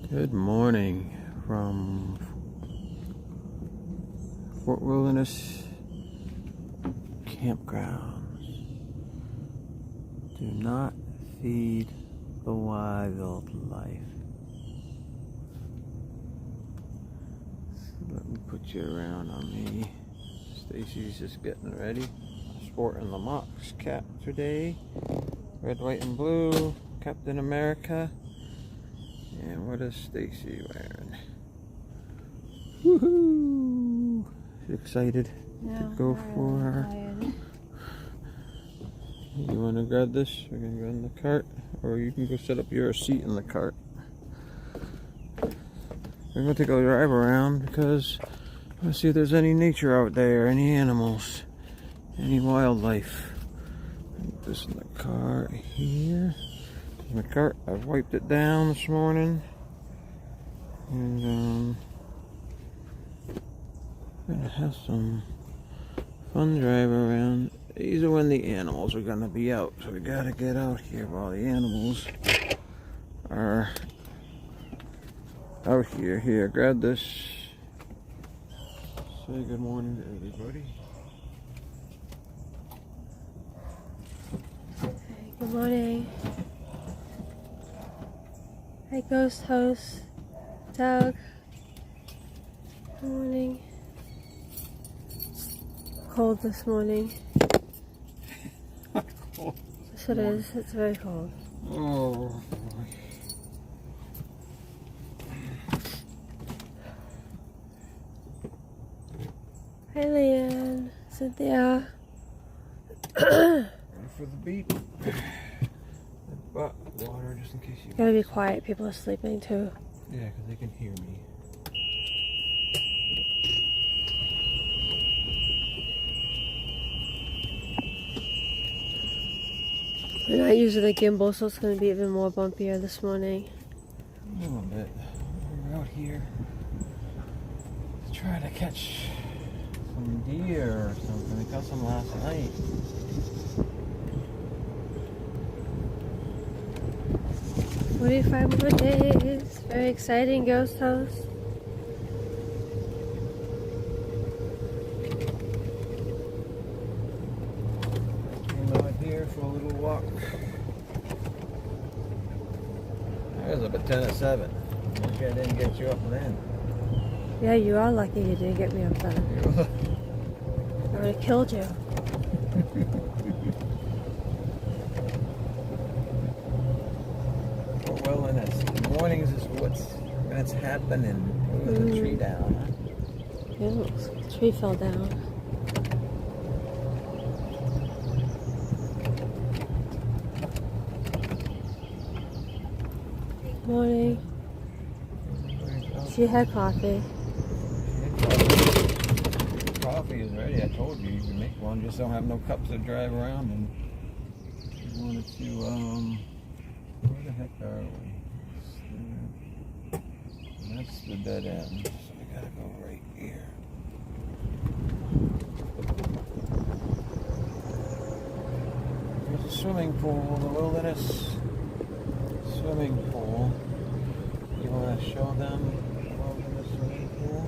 Good morning from Fort Wilderness Campgrounds. Do not feed the wildlife. Let me put you around on me. Stacy's just getting ready. Sporting the Mox cap today. Red, white, and blue. Captain America. And what is Stacy wearing? Woohoo! She excited to go for her. You want to grab this? We're going to go in the cart. Or you can go set up your seat in the cart. We're going to take a drive around because I want to see if there's any nature out there, any animals, any wildlife. Put this in the cart here. My cart, I've wiped it down this morning, and I'm gonna have some fun drive around. These are when the animals are gonna be out, so we gotta get out here while the animals are out here. Here, grab this. Say good morning to everybody. Good morning. Hi, Ghost Host, Doug. Good morning. Cold this morning. Cold. Yes, it is. It's very cold. Oh boy. Hi, Leanne, Cynthia. Ready for the beat. But water just in case you Gotta be quiet. People are sleeping too. Yeah, because they can hear me. We're not using the gimbal, so it's gonna be even more bumpier this morning. A little bit. We're out here to try to catch some deer or something. We caught some last night. 45 more days. Very exciting, Ghost Host. Came out here for a little walk. I was up at 10 at 7. Lucky I didn't get you up then. Yeah, you are lucky you didn't get me up there. I would have killed you. Fort Wilderness. Mornings is when it's happening. With the tree down. Yeah, the tree fell down. Morning. She had coffee. Coffee is ready. I told you can make one. Just don't have no cups to drive around. And we wanted to, where the heck are we? That's the dead end. So we gotta go right here. There's a swimming pool, the wilderness swimming pool. You want to show them the wilderness swimming pool?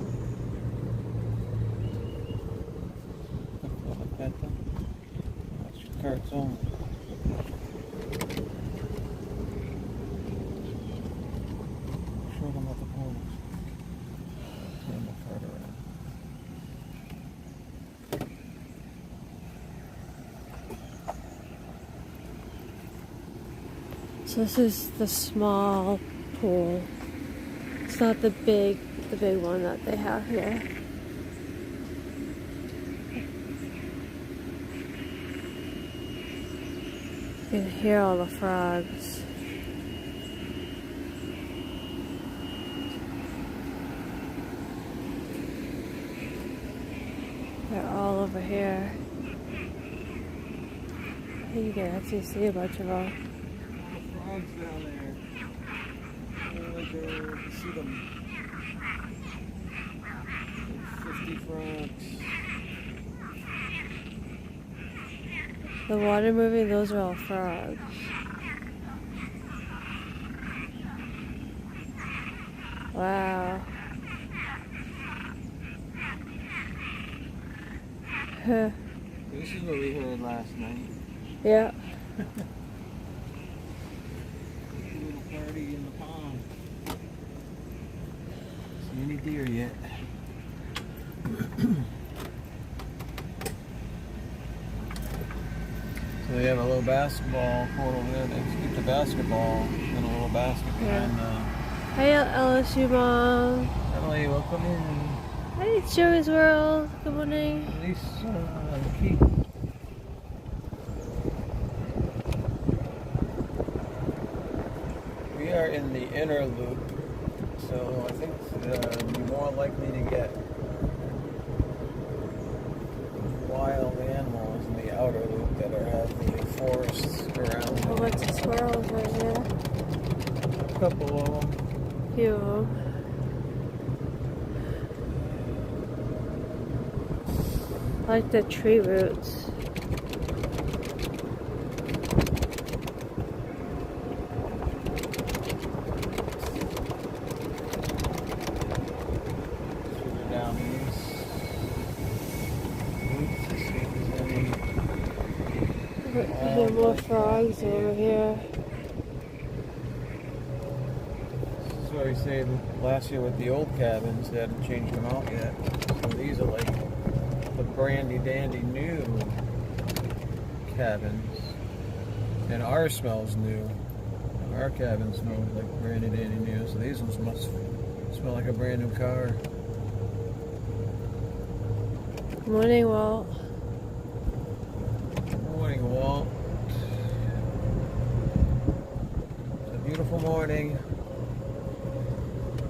That's your carts only. Show them what the pool looks like. Turn the cart around. So this is the small pool. It's not the big one that they have here. You can hear all the frogs. They're all over here. I think you can actually see a bunch of them. Frogs down there. Right there, you can see them. 50 frogs. The water moving, those are all frogs. Wow. Huh. This is what we heard last night. Yeah. A little party in the pond. See any deer yet? So they have a little basketball court over there. They keep the basketball in a little basket behind Hey, LSU mom. Emily, welcome in. Hey, it's Joey's World. Good morning. Lisa, Keith. We are in the inner loop, so I think you're more likely to get wild animals in the outer loop that have the forests around Oh, them. lots of squirrels right here. A couple of them. Few of them. I like the tree roots. Down east. Let's see if there's any. I hear more frogs over here. This is what we say last year with the old cabins. They hadn't changed them out yet. So these are like the brandy dandy new cabins. And ours smells new. Our cabin smells like brandy dandy new. So these ones must smell like a brand new car. Morning, Walt. Morning, Walt. It's a beautiful morning.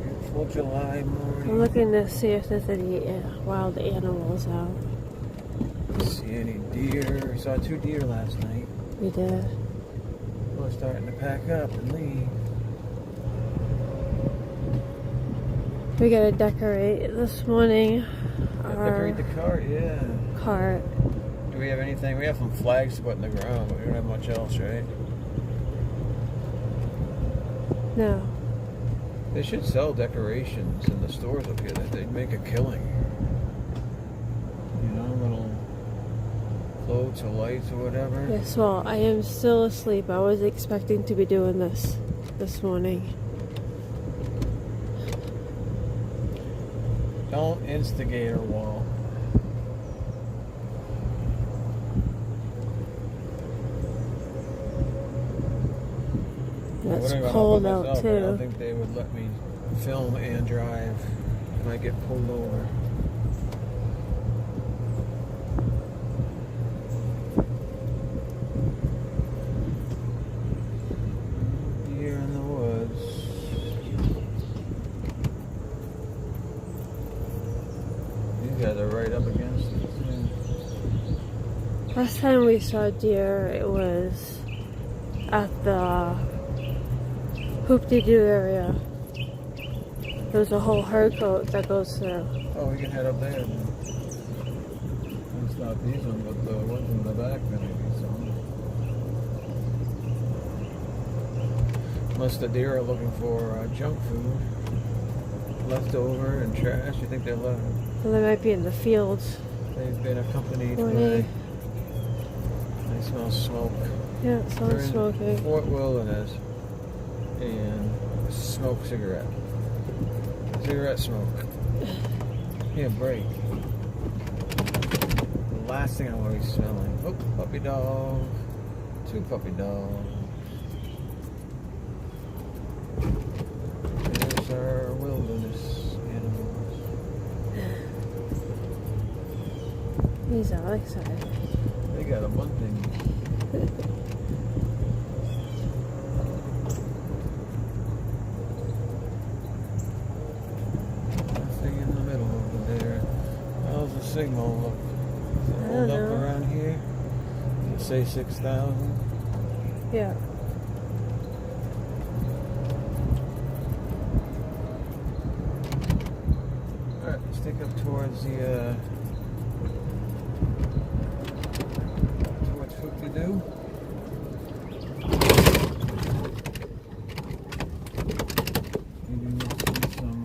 Beautiful July morning. I'm looking to see if there's any wild animals out. See any deer? We saw 2 deer last night. We did. We're starting to pack up and leave. We gotta decorate this morning. Decorate the cart, yeah. Cart. Do we have anything? We have some flags to put in the ground, but we don't have much else, right? No. They should sell decorations in the stores up here. That they'd make a killing. You know, little floats or lights or whatever. Yes, well, I am still asleep. I was expecting to be doing this morning. Don't instigate her, Wall. It's Wouldn't even cold open this out up. I don't too. think they would let me film and drive. I might get pulled over. Here in the woods. These guys are right up against it too. Last time we saw deer, it was at the Hoop-de-Doo area. There's a whole herd coat that goes through. Oh, we can head up there then. It's not these ones, but the ones in the back there maybe some. Unless the deer are looking for junk food, leftover and trash. You think they're left? Well, they might be in the fields. They've been accompanied Morning. by. They smell smoke. Yeah, it They're smells in smoky. Fort Wilderness and smoke cigarette. Cigarette smoke. Yeah, break. The last thing I want to be smelling. Oh, puppy dog. 2 puppy dogs. There's our wilderness animals. He's all excited. They got a bunting. Nothing in the middle over there. How's the signal look? Does it I hold don't up know. around here? Does it say 6,000? Yeah. Alright, let's take up towards the towards Hoop-de-Doo. Maybe we'll see some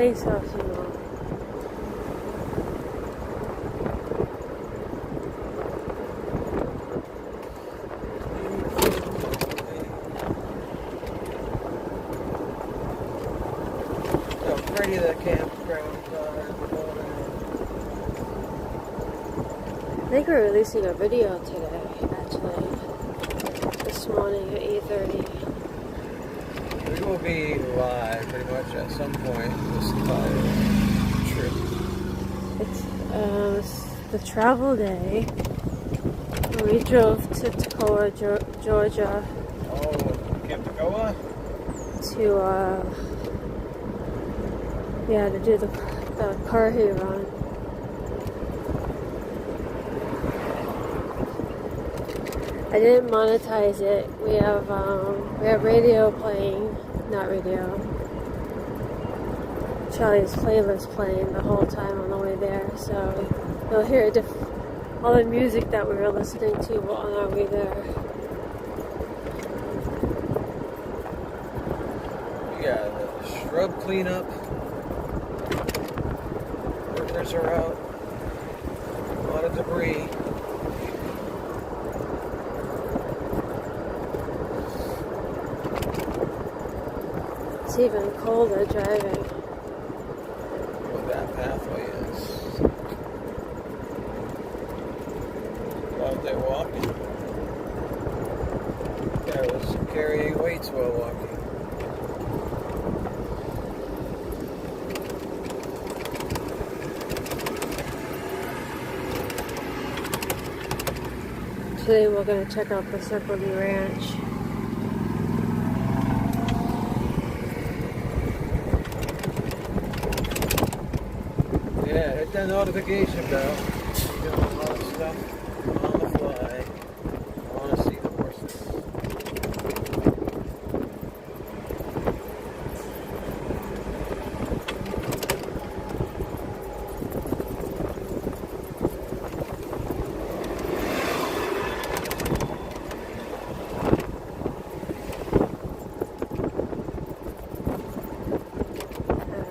think so, Simone. How pretty the campgrounds are. I think we're releasing a video today, actually. This morning at 8:30. We will be live pretty much at some point this entire trip. It's the travel day. We drove to Toccoa, Georgia Oh, Camp Toccoa? to do the Carhy run. I didn't monetize it. We have radio playing, not radio. Charlie's playlist playing the whole time on the way there, so you'll hear all the music that we were listening to on our way there. Yeah, the shrub cleanup. Workers are out. A lot of debris. It's even colder driving. What that pathway is. Out there walking. I was carrying weights while walking. Today we're going to check out the Circle D Ranch. Yeah, hit that notification bell. Doing a lot of stuff on the fly. I want to see the horses.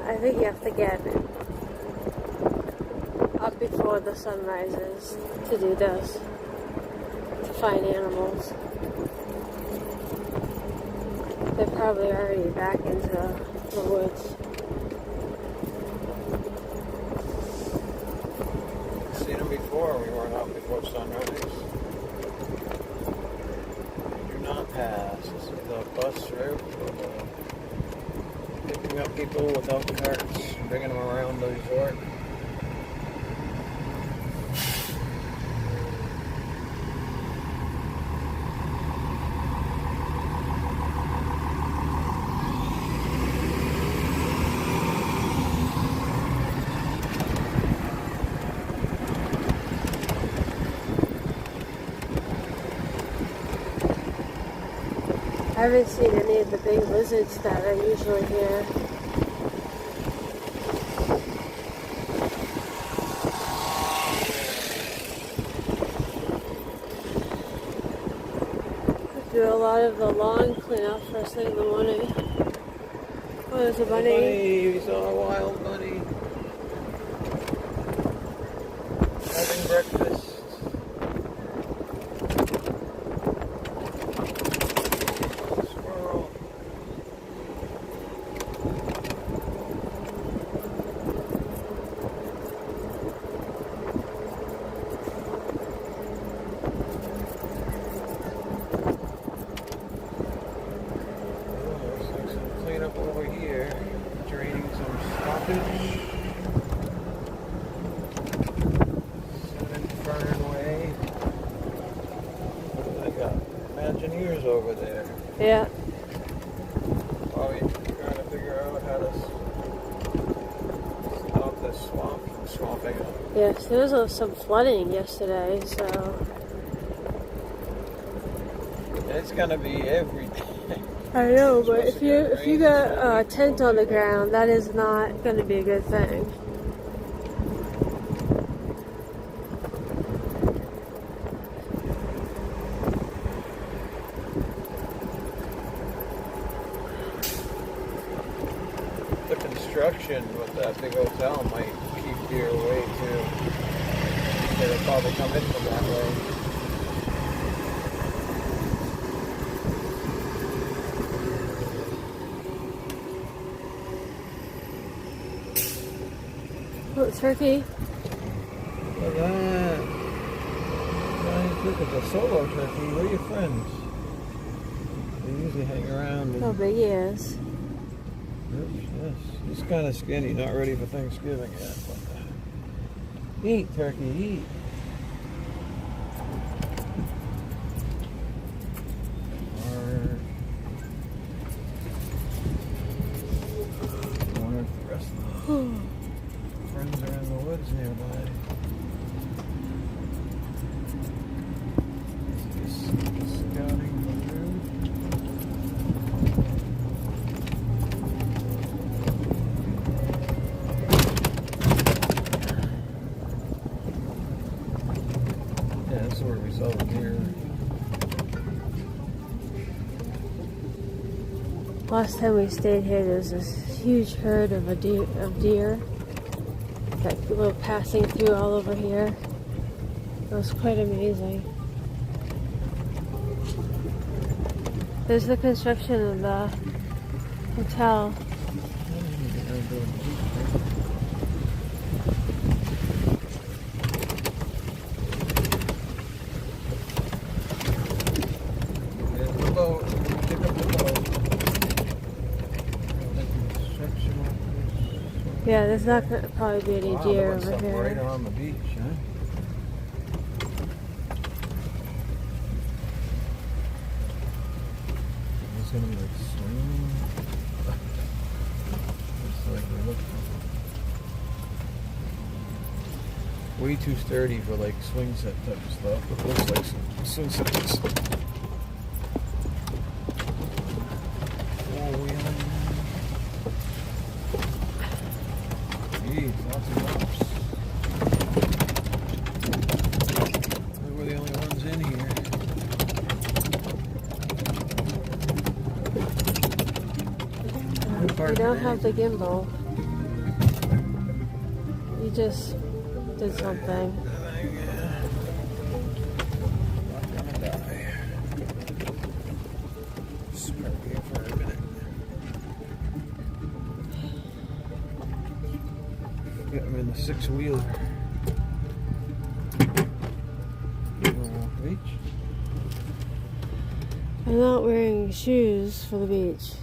I think you have to get up before the sun rises to do this, to find animals. They're probably already back into the woods. Seen them before. We weren't out before sunrise. Do not pass. This is the bus route. Picking up people without carts, bringing them around the resort. I haven't seen any of the big lizards that are usually here. Do a lot of the lawn cleanup first thing in the morning. Oh, there's a bunny. We saw a wild bunny. Having breakfast. Squirrel. Cleanup over here, draining some stoppage. Sending Fern away. They got Imagineers over there. Yeah. Probably trying to figure out how to stop this swamp from swamping up. Yes, there was some flooding yesterday, so It's gonna be every day. I know, but if you got a tent on the ground, that is not going to be a good thing. The construction with that big hotel might keep deer away too. They'll probably come in from that way. Oh, turkey. Look at that. Nice. Look at the solo turkey. Where are your friends? They usually hang around. How big he is. Yes. He's kind of skinny, not ready for Thanksgiving yet. But, eat, turkey, eat. I wonder if the rest of the friends are in the woods nearby. Just scouting the road. Yeah, this is where we saw the deer. Last time we stayed here, there was this huge herd of deer that were passing through all over here. It was quite amazing. There's the construction of the hotel. There's the boat. Pick up the boat. Yeah, there's not going to probably be any deer over Right here. on the beach, huh? It's gonna be like swinging. It's like we look way too sturdy for like swing set type of stuff. But it looks like some swing sets. Geez, lots of rocks. We're the only ones in here. We don't have the gimbal. You just did something. Not gonna die. Just park here for a minute. Get him in the six-wheeler. Beach. I'm not wearing shoes for the beach.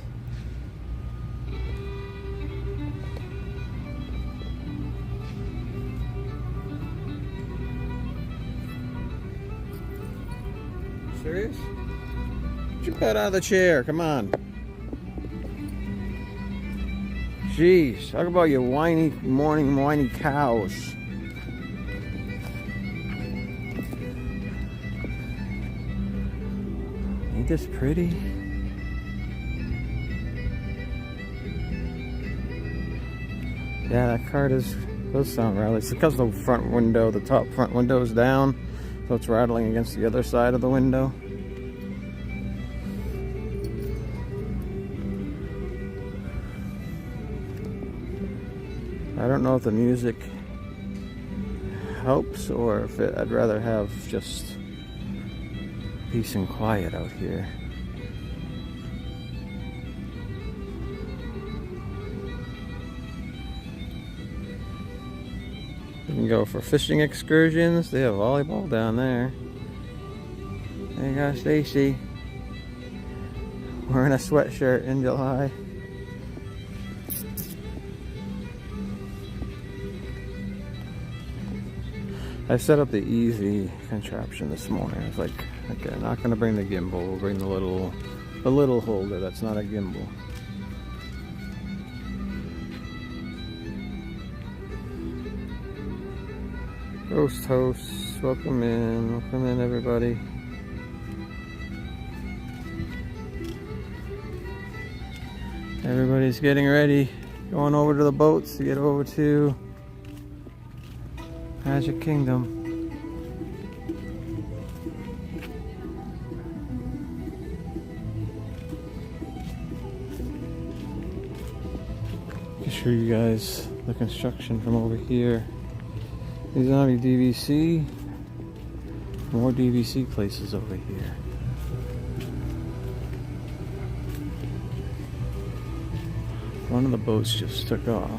Serious? Get your butt out of the chair. Come on. Jeez, talk about your whiny cows. Ain't this pretty? Yeah, that car does sound rattling. It's because the front window, the top front window is down, so it's rattling against the other side of the window. I don't know if the music helps or if I'd rather have just peace and quiet out here. You can go for fishing excursions. They have volleyball down there. There you go, Stacy. Wearing a sweatshirt in July. I set up the easy contraption this morning. I was like, okay, I'm not going to bring the gimbal. We'll bring the little holder that's not a gimbal. Ghost hosts, welcome in everybody. Everybody's getting ready, going over to the boats to get over to Magic Kingdom. I'll show you guys the construction from over here. These are DVC. More DVC places over here. One of the boats just took off.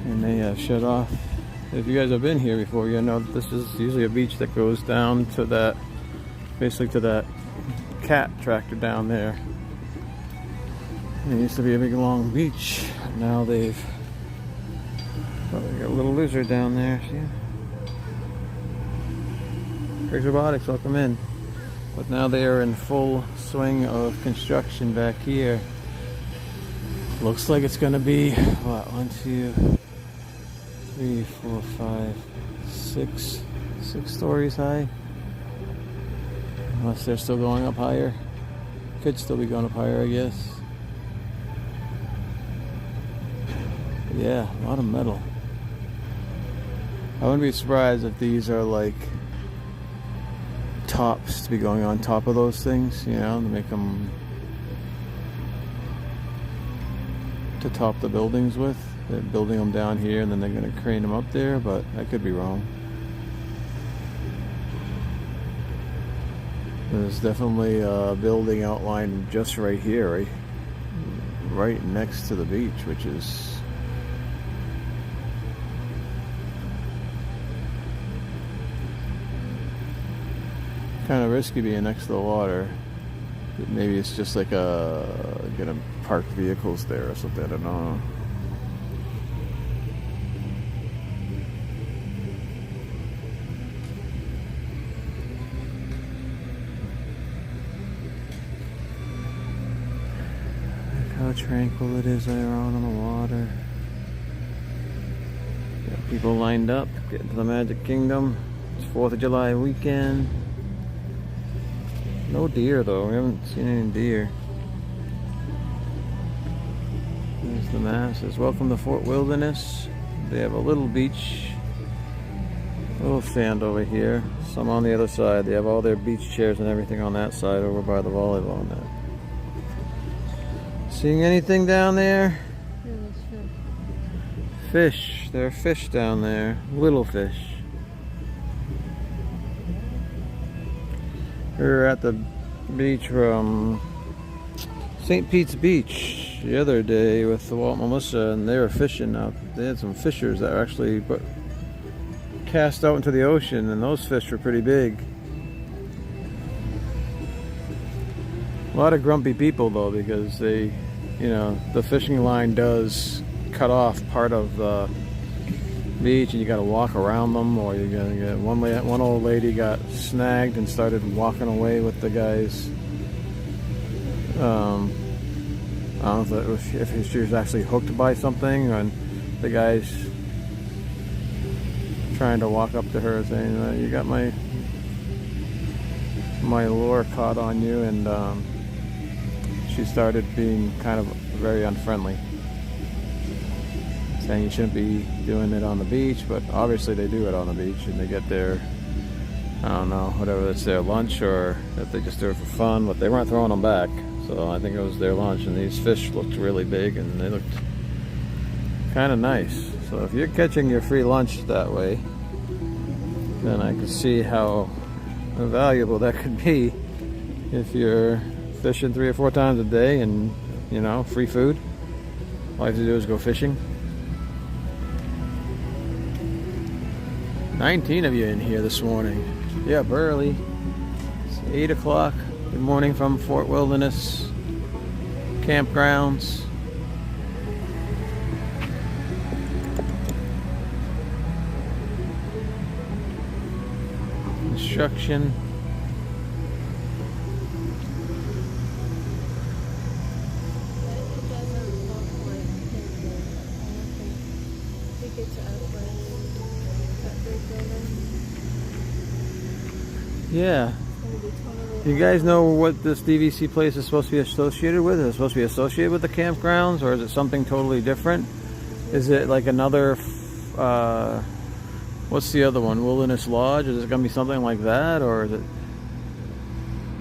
And they have shut off. If you guys have been here before, you know that this is usually a beach that goes down to that, basically to that cat tractor down there. It used to be a big long beach. Now they've probably got a little lizard down there. See? Here's robotics, welcome in. But now they are in full swing of construction back here. Looks like it's gonna be what, 1, 2, 3, 4, 5, 6 stories high. Unless they're still going up higher. Could still be going up higher, I guess. Yeah, a lot of metal. I wouldn't be surprised if these are like tops to be going on top of those things, you know, to make them to top the buildings with. They're building them down here and then they're going to crane them up there, but I could be wrong. There's definitely a building outline just right here, right next to the beach, which is kind of risky being next to the water. Maybe it's just like gonna park vehicles there or something, I don't know. Look how tranquil it is there out on the water. Got people lined up, getting to the Magic Kingdom. It's 4th of July weekend. No deer though, we haven't seen any deer. There's the map, says welcome to Fort Wilderness. They have a little beach, a little sand over here, some on the other side. They have all their beach chairs and everything on that side over by the volleyball net. Seeing anything down there? Yeah, that's true. Fish, there are fish down there, little fish. We were at the beach from St. Pete's Beach the other day with Walt and Melissa, and they were fishing out. They had some fishers that were actually cast out into the ocean, and those fish were pretty big. A lot of grumpy people though, because they, you know, the fishing line does cut off part of the beach and you got to walk around them, or you're gonna get one old lady got snagged and started walking away with the guys. I don't know if she was actually hooked by something, and the guys trying to walk up to her saying, "You got my lure caught on you," and she started being kind of very unfriendly, saying you shouldn't be doing it on the beach, but obviously they do it on the beach, and they get their, I don't know, whatever it's their lunch, or if they just do it for fun, but they weren't throwing them back, so I think it was their lunch, and these fish looked really big, and they looked kind of nice. So if you're catching your free lunch that way, then I can see how valuable that could be if you're fishing 3 or 4 times a day and, you know, free food. All you have to do is go fishing. 19 of you in here this morning. Yeah, early. It's 8 o'clock. Good morning from Fort Wilderness Campgrounds. Construction. Yeah. Do you guys know what this DVC place is supposed to be associated with? Is it supposed to be associated with the campgrounds, or is it something totally different? Is it like another, what's the other one? Wilderness Lodge? Is it going to be something like that, or is it?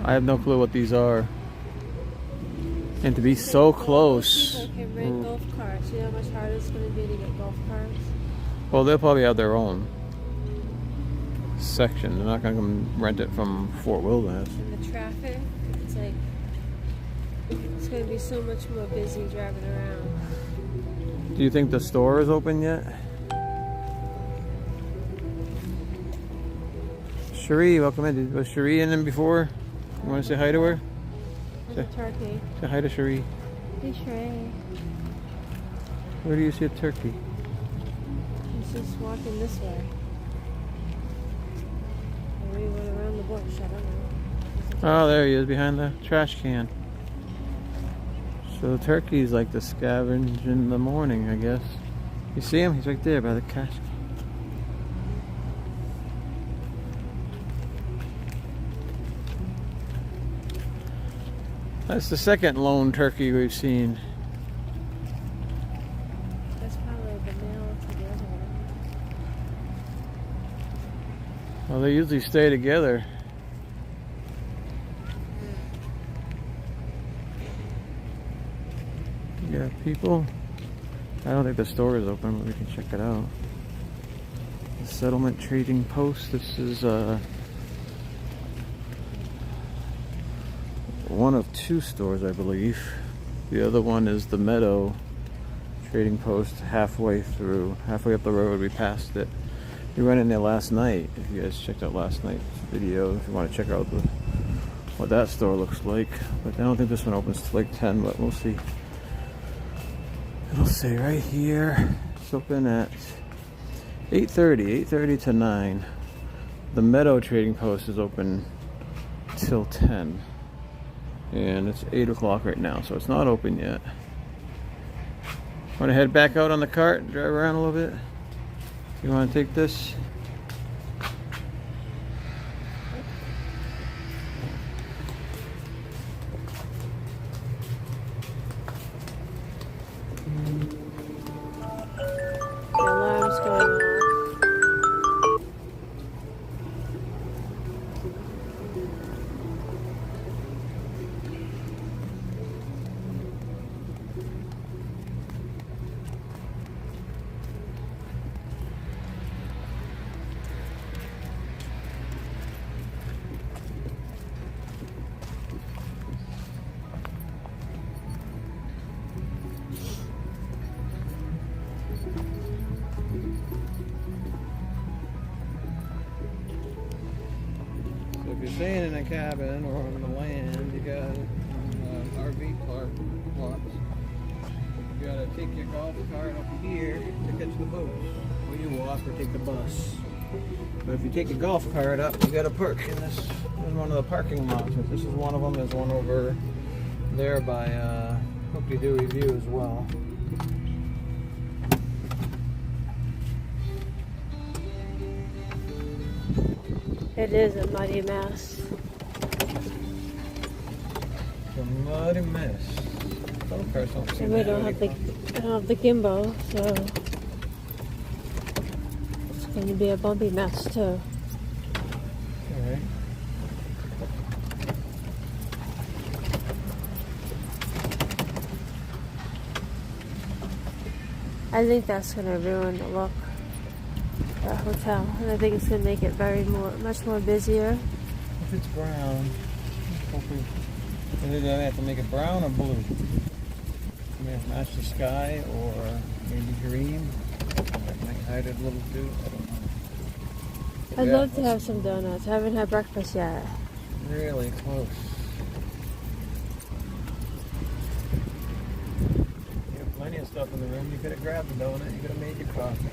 I have no clue what these are. And to be so close. People can rent golf carts. You know how much harder it's going to be to get golf carts? Well, they'll probably have their own section. They're not going to come rent it from Fort Wilderness. And the traffic, it's like, it's going to be so much more busy driving around. Do you think the store is open yet? Cherie, welcome in. Was Cherie in before? You want to say hi to her? There's a turkey. Say hi to Cherie. Hey, Shrey. Where do you see a turkey? He's just walking this way. Maybe he went around the bush, I don't know. Oh, there he is behind the trash can. So the turkeys like to scavenge in the morning, I guess. You see him? He's right there by the trash can. That's the second lone turkey we've seen. That's probably the male to the other one. Well, they usually stay together. Yeah, people. I don't think the store is open, but we can check it out. The Settlement Trading Post. This is one of two stores, I believe. The other one is the Meadow Trading Post, halfway up the road. We passed it. We went in there last night. If you guys checked out last night's video, if you want to check out what that store looks like. But I don't think this one opens till like 10, but we'll see. It'll say right here, it's open at 8:30 to 9. The Meadow Trading Post is open till 10. And it's 8 o'clock right now, so it's not open yet. Want to head back out on the cart and drive around a little bit? You want to take this? The alarm's going off. So if you're staying in a cabin or on the land, you got RV plots. You gotta take your golf cart up here to catch the boat. Or you walk or take the bus. But if you take your golf cart up, you gotta park in this in one of the parking lots. This is one of them. There's one over there by Hoopty Doo View as well. It is a muddy mess. It's a muddy mess. Golf carts don't seem And we to don't have have the gimbal, so it's going to be a bumpy mess too. Alright. I think that's going to ruin the look of that hotel, and I think it's going to make it much more busier. If it's brown, hopefully, either they have to make it brown or blue. Maybe match the sky or maybe green. That might hide it a little too. I don't know. I'd Yeah, love to have some donuts. I haven't had breakfast yet. really close. You have plenty of stuff in the room. You could have grabbed a donut. You could have made your coffee.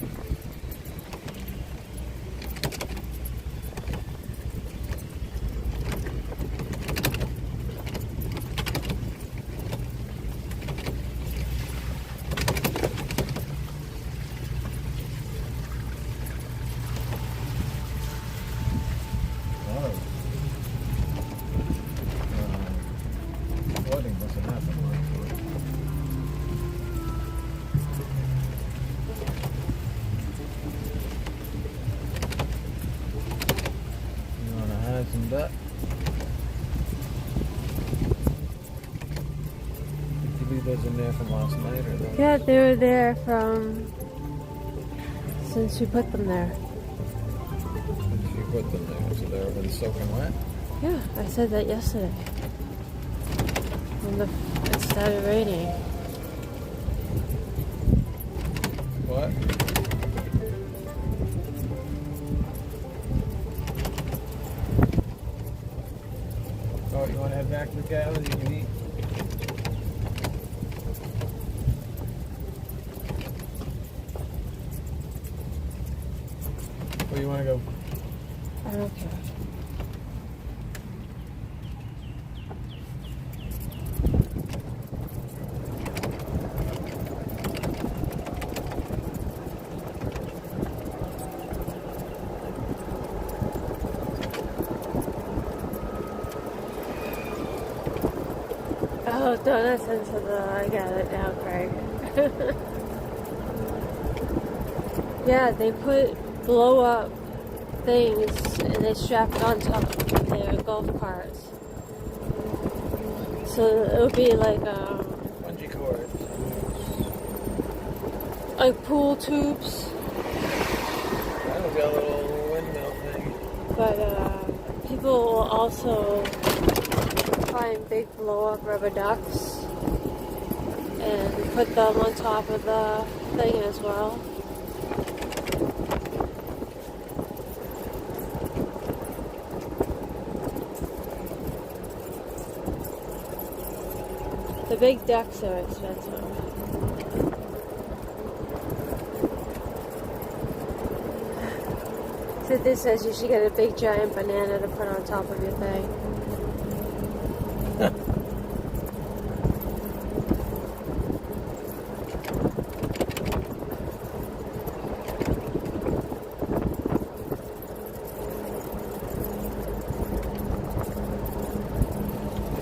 Flooding doesn't happen like that. You want to hide some duck? in there from last night or those? Yeah, they were there since we put them there. Since you put them there, so they've been soaking wet? Yeah, I said that yesterday. When it started raining. What? Oh, you want to head back to the cabin? You can eat. Where you want to go? I don't care. Oh, donuts into I got it now, Craig. Yeah, they put blow up things and they strap it on top of their golf carts. So it'll be like Bungee cords. like pool tubes, That'll be a little windmill thing. but people will also find big blow up rubber ducks and put them on top of the thing as well. The big ducks are expensive. So this says you should get a big giant banana to put on top of your thing.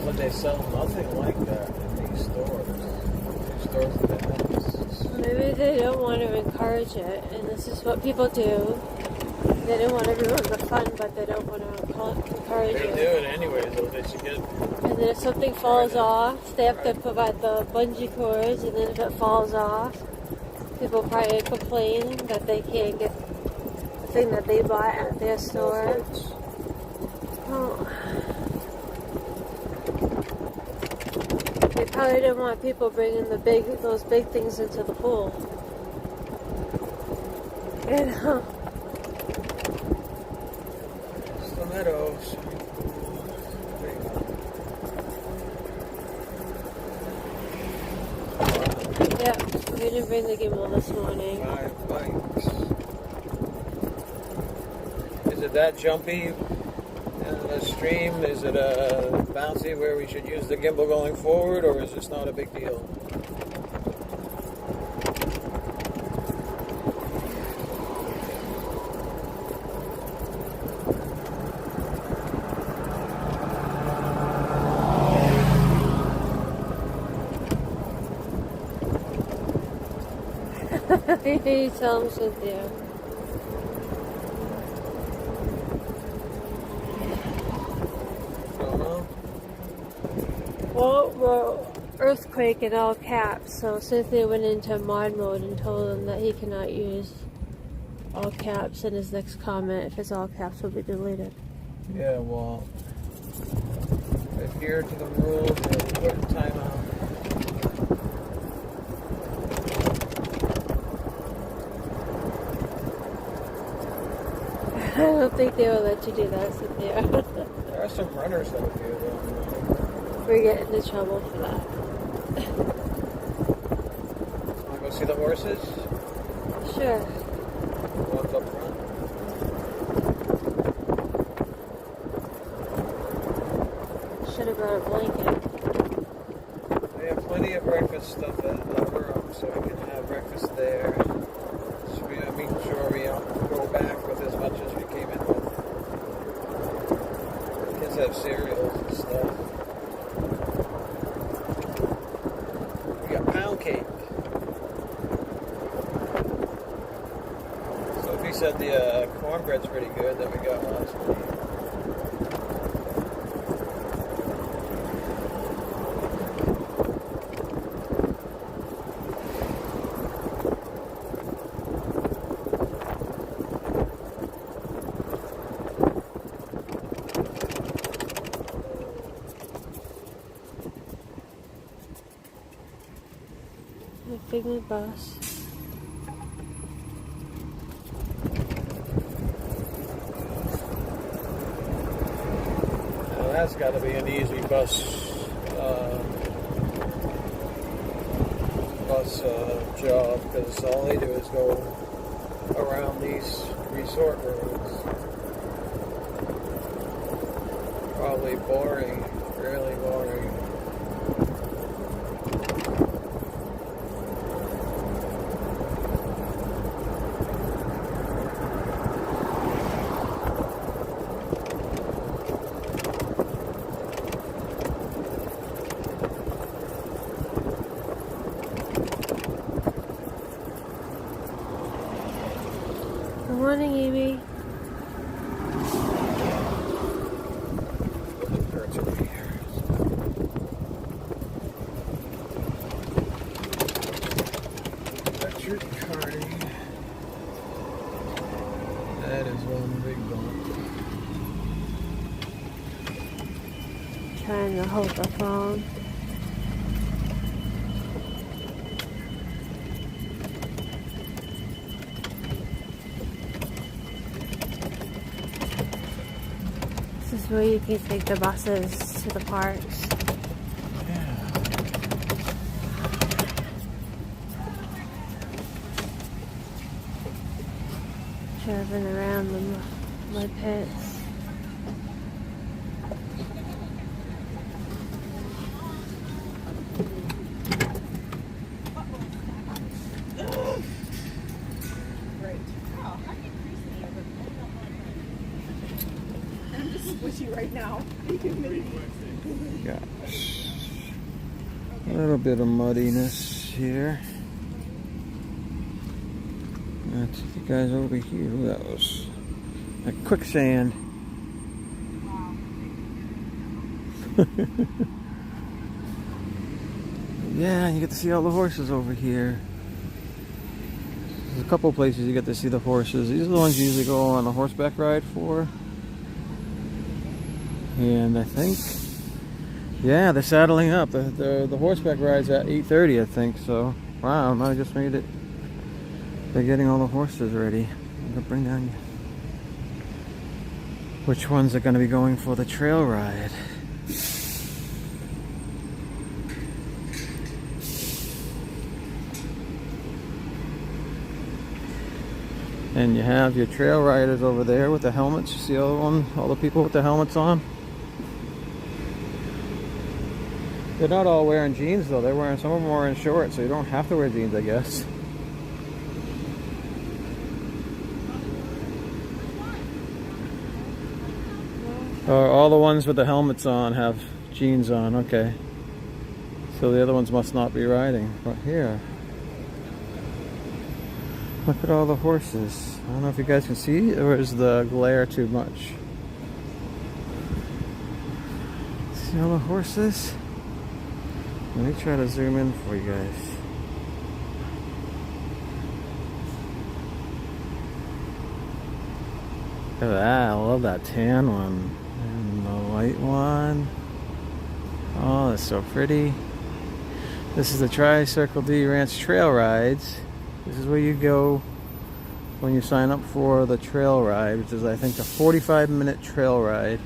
But they sell nothing like that in these stores. These stores that have this. Maybe they don't want to encourage it, and this is what people do. They don't want everyone to fun, but they don't want to encourage They it. do it anyways, though. They should get. And then if something falls off, they have to provide the bungee cords, and then if it falls off, people probably complain that they can't get the thing that they bought at their store. Oh. They probably didn't want people bringing those big things into the pool. You know? Stilettos. Yeah, we didn't bring the gimbal this morning. 5 bites. Is it that jumpy in the stream? Is it bouncy where we should use the gimbal going forward, or is this not a big deal? You tell them, Cynthia. Don't know. Well, earthquake in all caps, so Cynthia went into mod mode and told him that he cannot use all caps in his next comment. If it's all caps, will be deleted. Yeah, well, adhere to the rules and put timeout. I don't think they will let you do that, Cynthia. There are some runners out here, though. We're getting into trouble for that. Want to go see the horses? Sure. One's up front. Should have brought a blanket. They have plenty of breakfast stuff at the room, so we can have breakfast there. Should we make sure we don't go back with as much as we came in with. Kids have cereals and stuff. We got pound cake. Sophie said the cornbread's pretty good that we got last night. segment bus. Now that's got to be an easy bus job, because all they do is go around these resort roads. Probably boring, really boring. Good morning, Amy. Birds over here. Electric karting. That is one big bump. Trying to hold the phone. This is where you can take the buses to the parks. Yeah. Driving around the mud pits. Right now. Gosh. A little bit of muddiness here. Let's see the guys over here. Ooh, that was like quicksand. Yeah, you get to see all the horses over here. There's a couple places you get to see the horses. These are the ones you usually go on a horseback ride for. And I think, yeah, they're saddling up. The horseback ride's at 8:30, I think. So, wow, I just made it. They're getting all the horses ready. I'm gonna bring down which ones are going to be going for the trail ride. And you have your trail riders over there with the helmets. You see all the people with the helmets on? They're not all wearing jeans though. Some of them are wearing shorts, so you don't have to wear jeans, I guess. All the ones with the helmets on have jeans on, okay. So the other ones must not be riding. But here, look at all the horses. I don't know if you guys can see, or is the glare too much? See all the horses? Let me try to zoom in for you guys. Look at that, I love that tan one. And the white one. Oh, that's so pretty. This is the Tri-Circle D Ranch Trail Rides. This is where you go when you sign up for the trail ride, which is I think a 45-minute trail ride.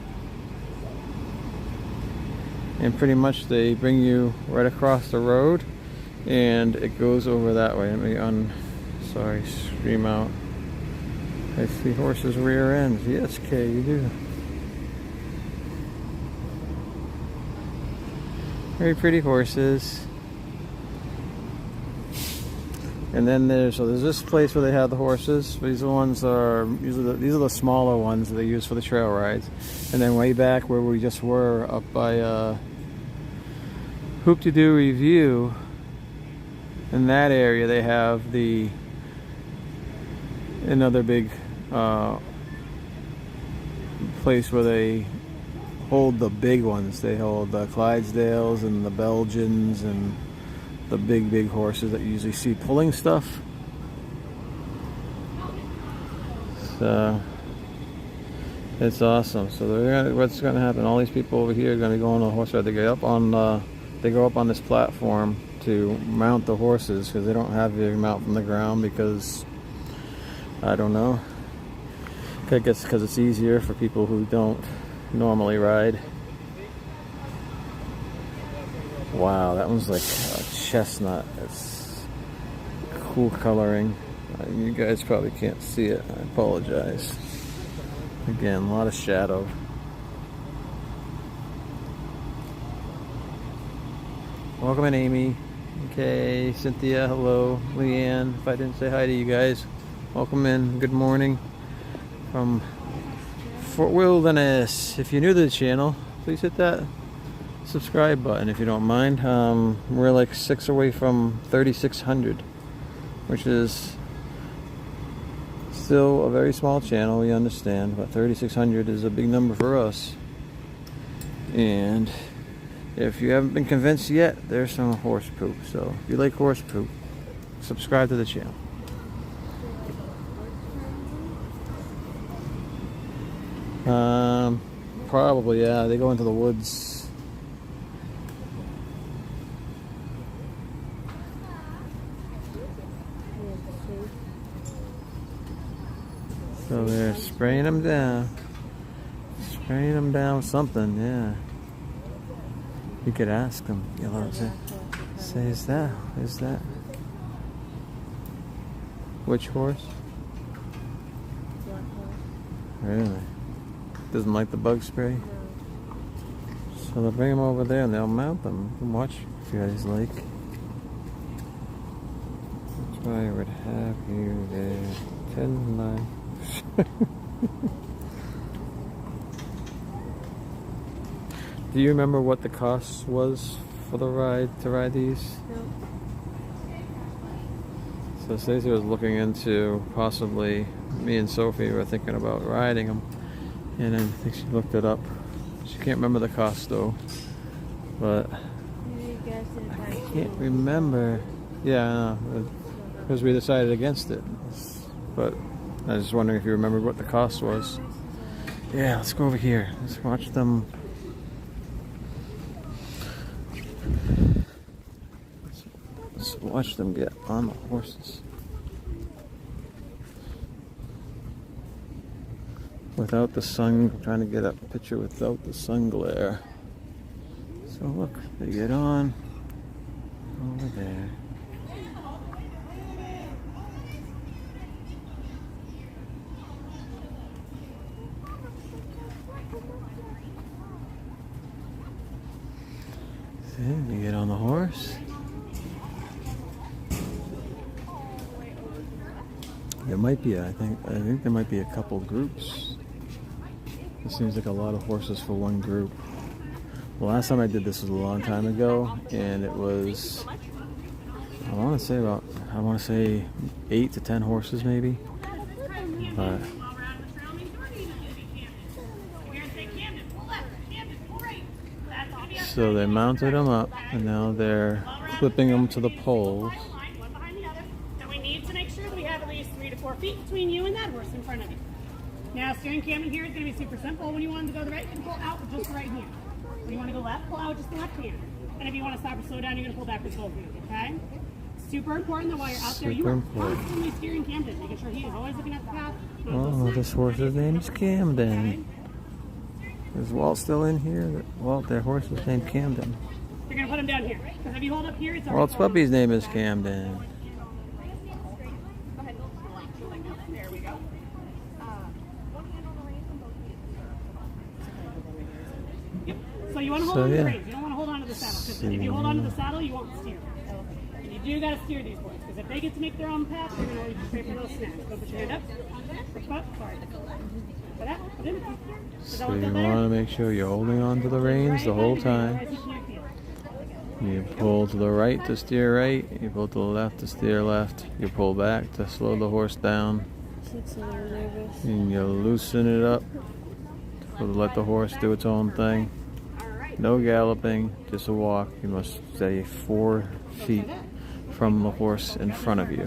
And pretty much they bring you right across the road and it goes over that way. Let me scream out. I see horses rear ends. Yes, Kay, you do. Very pretty horses. And then there's this place where they have the horses. These are the smaller ones that they use for the trail rides. And then way back where we just were up by Hoop-de-Doo Review, in that area they have another big place where they hold the big ones. They hold the Clydesdales and the Belgians and the big horses that you usually see pulling stuff. So it's awesome. So what's going to happen? All these people over here are going to be going on a horse ride. They go up on this platform to mount the horses because they don't have you mount from the ground because, I don't know. I guess because it's easier for people who don't normally ride. Wow, that one's like a chestnut. It's cool coloring. You guys probably can't see it. I apologize. Again, a lot of shadow. Welcome in, Amy. Okay, Cynthia, hello. Leanne, if I didn't say hi to you guys, welcome in. Good morning from Fort Wilderness. If you're new to the channel, please hit that subscribe button if you don't mind. We're like 6 away from 3,600, which is still a very small channel, we understand, but 3,600 is a big number for us. And if you haven't been convinced yet, there's some horse poop. So if you like horse poop, subscribe to the channel. Probably, yeah. They go into the woods. So they're spraying them down. Spraying them down with something, yeah. You could ask them, you know, say, is that? Which horse? Really? Doesn't like the bug spray? No. So they'll bring them over there and they'll mount them. You can watch if you guys like. That's why I would have you there. 10, 9. Do you remember what the cost was for the ride, to ride these? No. So Stacey was looking into possibly, me and Sophie were thinking about riding them, and I think she looked it up. She can't remember the cost though, but I can't remember. Yeah, because we decided against it. But I was just wondering if you remembered what the cost was. Yeah, let's go over here. Let's watch them. Let's watch them get on the horses. Without the sun, I'm trying to get a picture without the sun glare. So look, they get on over there. See, you get on the horse. There might be, I think there might be a couple groups. It seems like a lot of horses for one group. The last time I did this was a long time ago, and it was, I want to say 8 to 10 horses maybe. But so they mounted them up, and now they're clipping them to the poles. So we need to make sure that we have at least 3 to 4 feet between you and that horse in front of you. Now, steering Camden here is going to be super simple. When you want to go the right, you can pull out with just the right hand. When you want to go left, pull out with just the left hand. And if you want to stop or slow down, you're going to pull back with both hands, okay? Super important that while you're out there, you are constantly steering Camden, making sure he is always looking at the path. Oh, this horse's name is Camden. Is Walt still in here? Walt, their horse is named Camden. You're going to put him down here. Because if you hold up here, it's already Walt's puppy's name is Camden. There we go. Yep. So you want to hold on to the reins. You don't want to hold on to the saddle. Because if you hold on to the saddle, you won't steer. And you do got to steer these boys. Because if they get to make their own path, they're going to always pay for those snaps. Go put your hand up. Sorry. For that, put in. So you want to make sure you're holding on to the reins the whole time. You pull to the right to steer right. You pull to the left to steer left. You pull back to slow the horse down. And you loosen it up to let the horse do its own thing. No galloping, just a walk. You must stay 4 feet from the horse in front of you.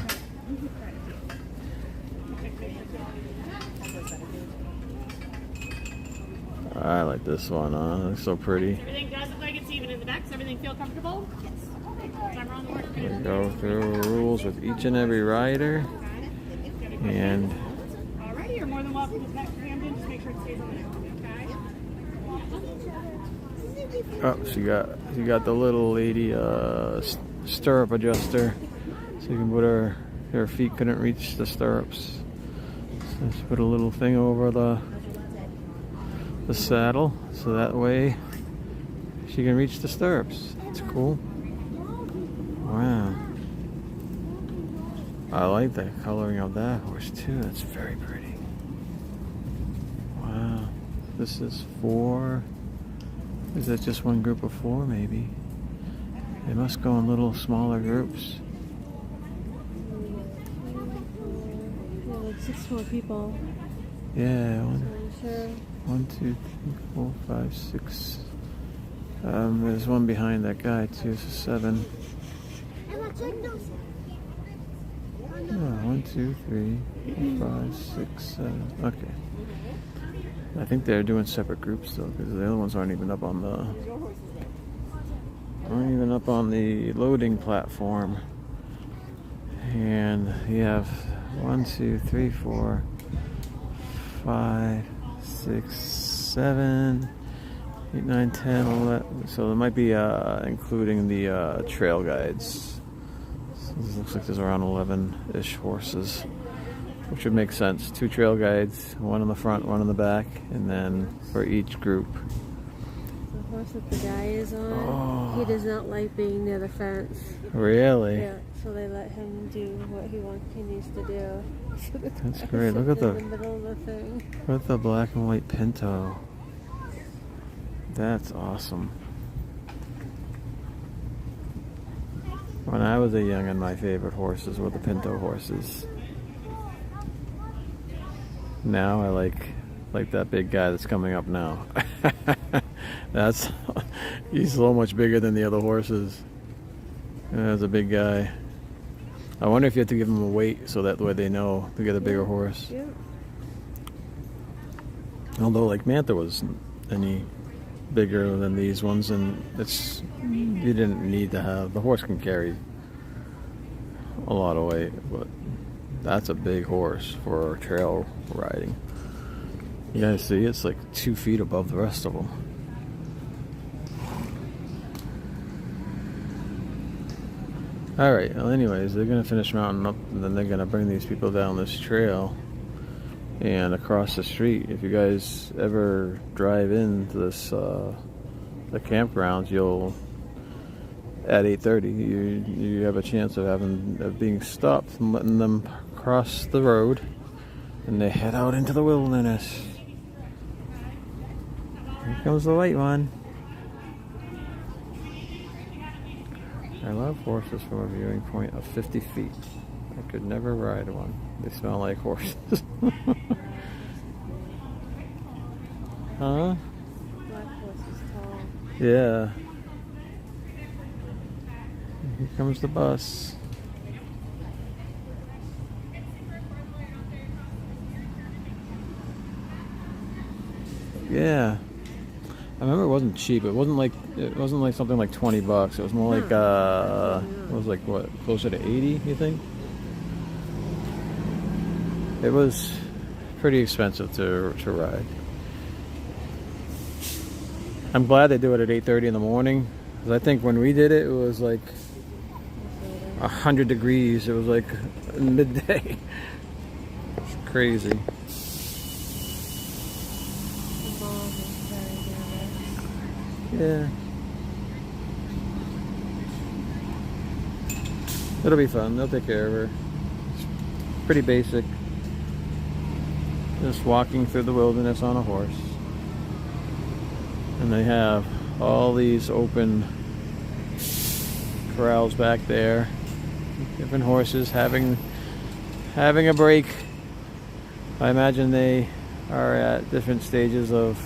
I like this one, it's so pretty. Everything does look like it's even in the back. Does everything feel comfortable? Yes. Okay. Camera on the We go through rules with each and every rider. And Alrighty, you're more than welcome to pet Camden. Just make sure it stays on the neck, okay? oh, she got the little lady stirrup adjuster, so you can put her feet couldn't reach the stirrups. So she put a little thing over the saddle, so that way she can reach the stirrups. It's cool. Wow. I like the coloring of that horse too. That's very pretty. Wow. This is 4. Is that just one group of 4 maybe? They must go in little smaller groups. Yeah, like 6 more people. Yeah, I'm sure. 1, 2, 3, 4, 5, 6. There's one behind that guy too, so 7. Oh, 1, 2, 3, 4, 5, 6, 7. Okay. I think they're doing separate groups though, because the other ones aren't even up on the loading platform. And you have 1, 2, 3, 4, 5, 6, 7, 8, 9, 10, 11. So it might be including the trail guides. So this looks like there's around 11-ish horses, which would make sense. 2 trail guides, 1 in the front, 1 in the back, and then for each group. The horse that the guy is on, he does not like being near the fence. Really? Yeah, so they let him do what he needs to do. So that's great. Look at in the middle of the thing. Look at the black and white pinto. That's awesome. When I was a youngin', my favorite horses were the pinto horses. Now I like that big guy that's coming up now. He's so much bigger than the other horses. That's a big guy. I wonder if you have to give him a weight so that way they know to get a bigger horse. Yeah. Although like Mantha wasn't any bigger than these ones, and you didn't need to have, the horse can carry a lot of weight, but that's a big horse for trail riding. You guys see, it's like 2 feet above the rest of them. Alright, well anyways, they're going to finish mounting up, and then they're going to bring these people down this trail and across the street. If you guys ever drive into this the campgrounds, you'll at 8:30 you have a chance of being stopped and letting them cross the road, and they head out into the wilderness. Here comes the white one. I love horses from a viewing point of 50 feet. I could never ride one. They smell like horses. Huh? Black horse is tall. Yeah. Here comes the bus. Yeah. I remember it wasn't cheap. It wasn't like something like $20. It was more like it was like what, closer to 80, you think? It was pretty expensive to ride. I'm glad they do it at 8:30 in the morning, because I think when we did it, it was like 100 degrees. It was like midday. It's crazy. Yeah. It'll be fun. They'll take care of her. It's pretty basic. Just walking through the wilderness on a horse. And they have all these open corrals back there. Different horses having a break. I imagine they are at different stages of...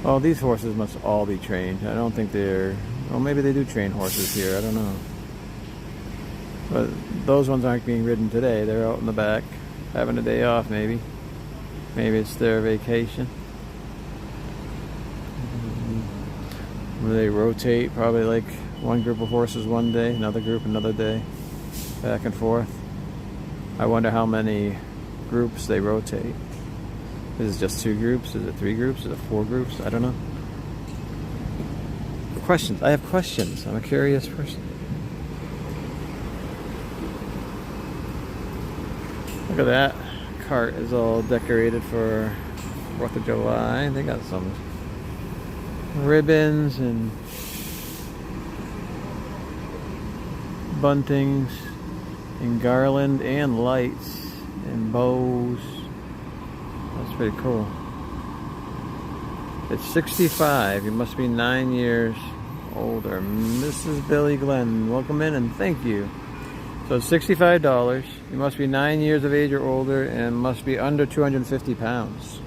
Oh, these horses must all be trained. I don't think they're... Well, maybe they do train horses here. I don't know. But those ones aren't being ridden today. They're out in the back, having a day off maybe. Maybe it's their vacation. They rotate, probably like one group of horses one day, another group another day, back and forth. I wonder how many groups they rotate. Is it just 2 groups? Is it 3 groups? Is it 4 groups? I don't know. Questions. I have questions. I'm a curious person. Look at that. Cart is all decorated for 4th of July. They got some ribbons and buntings and garland and lights and bows. That's pretty cool. It's 65. You must be 9 years older. Mrs. Billy Glenn, welcome in and thank you. So it's $65. You must be 9 years of age or older and must be under 250 pounds.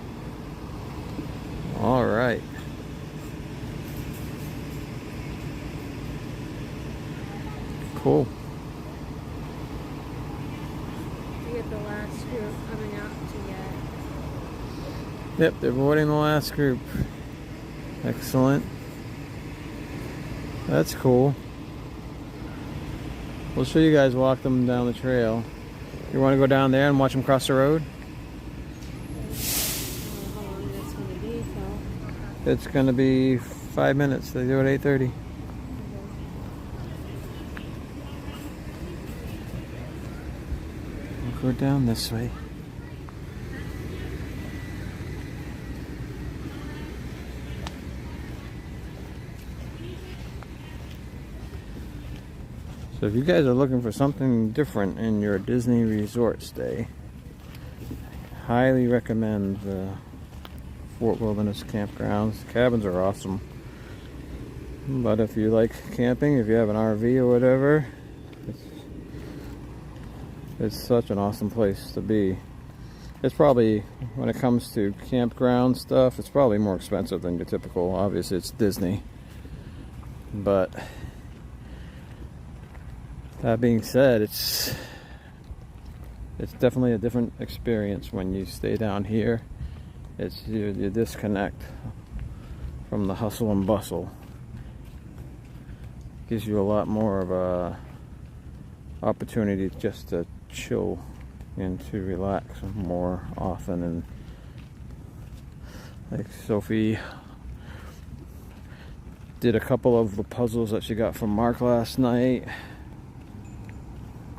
All right. Cool. We have the last group coming out to get. Yep, they're boarding the last group. Excellent. That's cool. We'll show you guys walk them down the trail. You want to go down there and watch them cross the road? How long that's going to be, so. It's going to be 5 minutes. They do it at 8:30. We'll go down this way. So if you guys are looking for something different in your Disney resort stay, highly recommend the Fort Wilderness Campgrounds. The cabins are awesome. But if you like camping, if you have an RV or whatever, it's such an awesome place to be. It's probably, when it comes to campground stuff, it's probably more expensive than your typical. Obviously it's Disney. But that being said, it's definitely a different experience when you stay down here. It's you disconnect from the hustle and bustle. Gives you a lot more of a opportunity just to chill and to relax more often. And like Sophie did a couple of the puzzles that she got from Mark last night.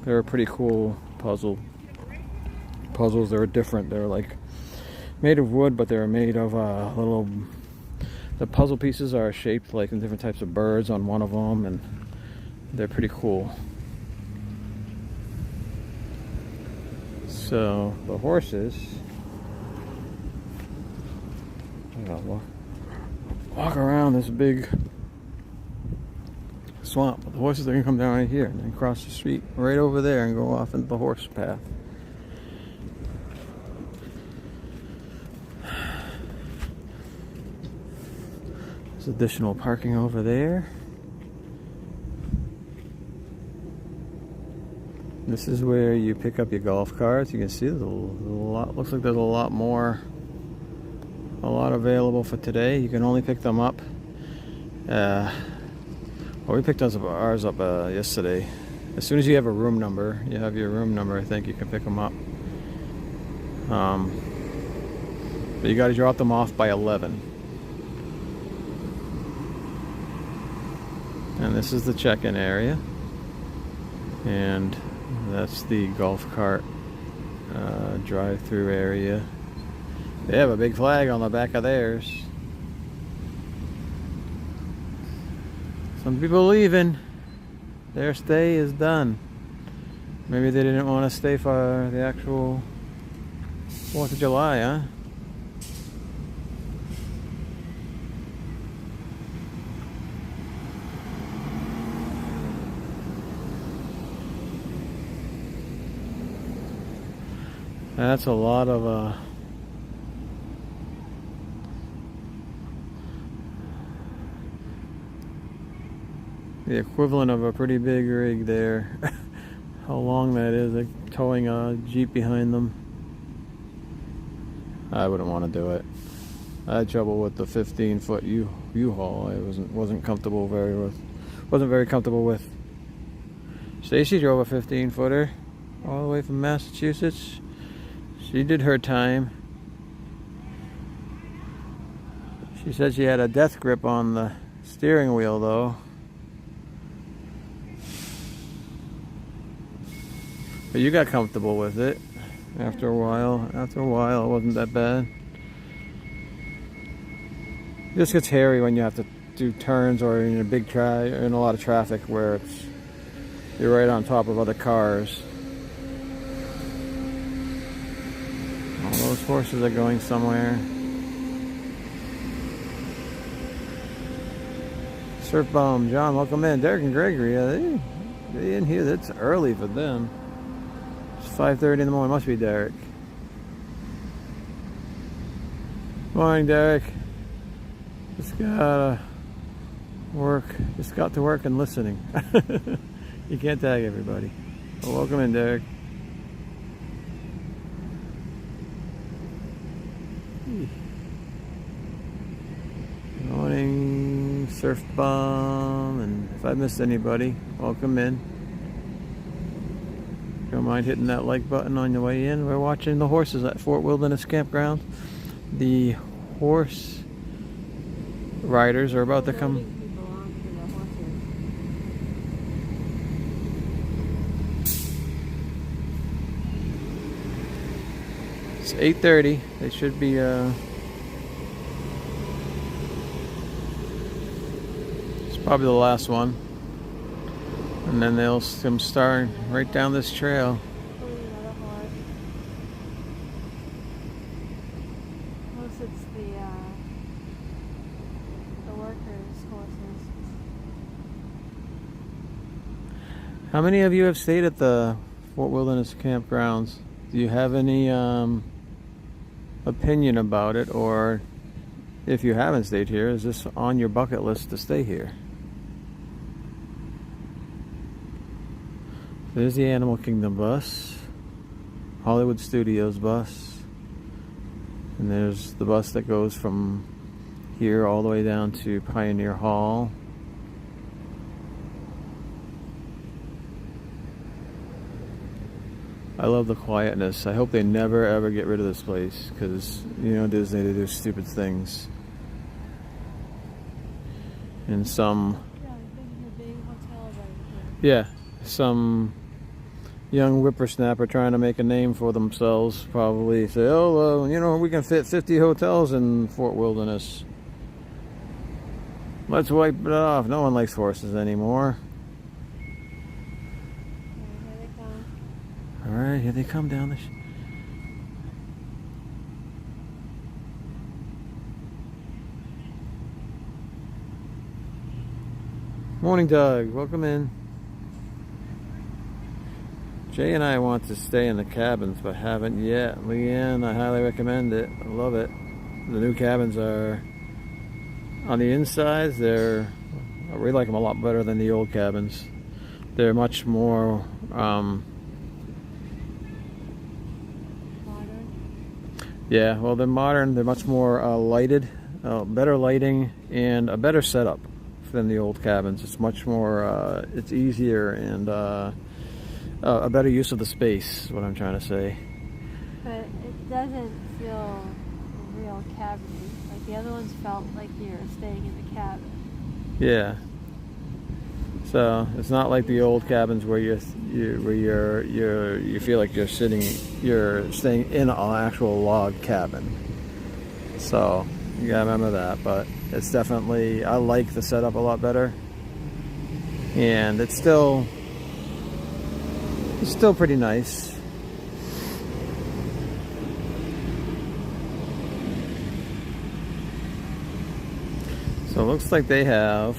They were pretty cool puzzles. They were different. They were like made of wood, but they were made of little. The puzzle pieces are shaped like in different types of birds on one of them, and they're pretty cool. So the horses, walk around this big swamp. The horses are gonna come down right here and then cross the street right over there and go off into the horse path. There's additional parking over there. This is where you pick up your golf carts. You can see there's a lot. Looks like there's a lot available for today. You can only pick them up. Well, we picked ours up yesterday. As soon as you have a room number, I think you can pick them up. But you got to drop them off by 11. And this is the check-in area. And that's the golf cart drive-through area. They have a big flag on the back of theirs. Some people leaving. Their stay is done. Maybe they didn't want to stay for the actual 4th of July, huh? That's a lot of the equivalent of a pretty big rig there. How long that is, like towing a Jeep behind them. I wouldn't want to do it. I had trouble with the 15-foot U-Haul. I wasn't comfortable wasn't very comfortable with. Stacy drove a 15-footer all the way from Massachusetts. She did her time. She said she had a death grip on the steering wheel though. But you got comfortable with it after a while. After a while, it wasn't that bad. It just gets hairy when you have to do turns or in in a lot of traffic where you're right on top of other cars. All those horses are going somewhere. Surf Bomb, John, welcome in. Derek and Gregory, yeah, they in here. That's early for them. It's 5:30 in the morning. Must be Derek. Morning, Derek. Just got to work and listening. You can't tag everybody. Well, welcome in, Derek. Morning, Surf Bomb, and if I missed anybody, welcome in. Don't mind hitting that like button on your way in. We're watching the horses at Fort Wilderness Campgrounds. The horse riders are about to come. It's 8:30. They should be it's probably the last one. And then they'll come start right down this trail. Unless it's the workers' horses. How many of you have stayed at the Fort Wilderness Campgrounds? Do you have any opinion about it, or if you haven't stayed here, is this on your bucket list to stay here? There's the Animal Kingdom bus, Hollywood Studios bus, and there's the bus that goes from here all the way down to Pioneer Hall. I love the quietness. I hope they never ever get rid of this place, because you know Disney, they do stupid things. And some, yeah, some young whippersnapper trying to make a name for themselves probably say, oh, you know, we can fit 50 hotels in Fort Wilderness. Let's wipe it off. No one likes horses anymore. All right, here they come down the Morning, Doug. Welcome in. Jay and I want to stay in the cabins, but haven't yet. Leanne, I highly recommend it. I love it. The new cabins are on the insides. I really like them a lot better than the old cabins. They're much more yeah, well, they're modern. They're much more lighted, better lighting, and a better setup than the old cabins. It's much more, it's easier and a better use of the space, is what I'm trying to say. But it doesn't feel real cabin-y. Like the other ones felt like you were staying in the cabin. Yeah. So it's not like the old cabins where you feel like you're staying in an actual log cabin. So you gotta remember that. But it's definitely, I like the setup a lot better, and it's still pretty nice. So it looks like they have.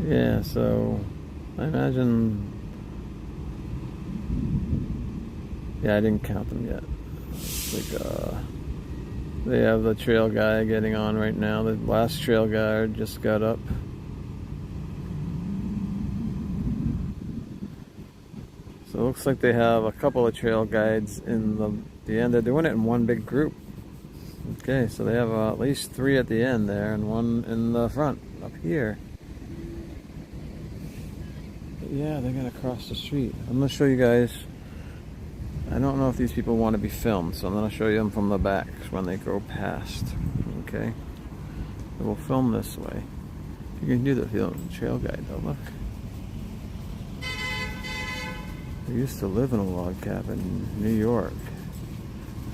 Yeah, so I imagine, yeah, I didn't count them yet. It's like, they have the trail guy getting on right now. The last trail guy just got up. So it looks like they have a couple of trail guides in the the end. They're doing it in one big group. Okay, so they have at least 3 at the end there and 1 in the front up here. But yeah, they're gonna cross the street. I'm gonna show you guys. I don't know if these people want to be filmed, so I'm gonna show you them from the back when they go past. Okay, so we'll film this way. You can do the trail guide though. Look, I used to live in a log cabin in New York.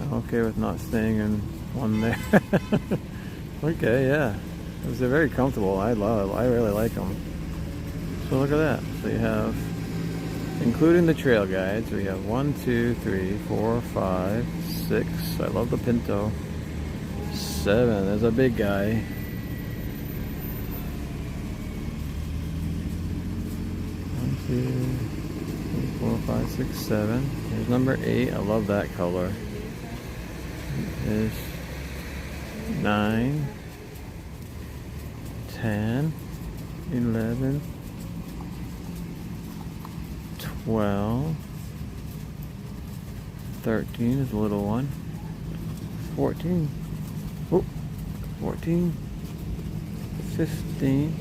I'm okay with not staying in one there. Okay, yeah. They're very comfortable. I really like them. So look at that. So you have, including the trail guides, we have 1, 2, 3, 4, 5, 6. I love the Pinto. 7. There's a big guy. 1, 2, 3, 4, 5, 6, 7. There's number 8. I love that color. There's 9, 10, 11, 12, 13 is a little one, 14, oh, 14, 15,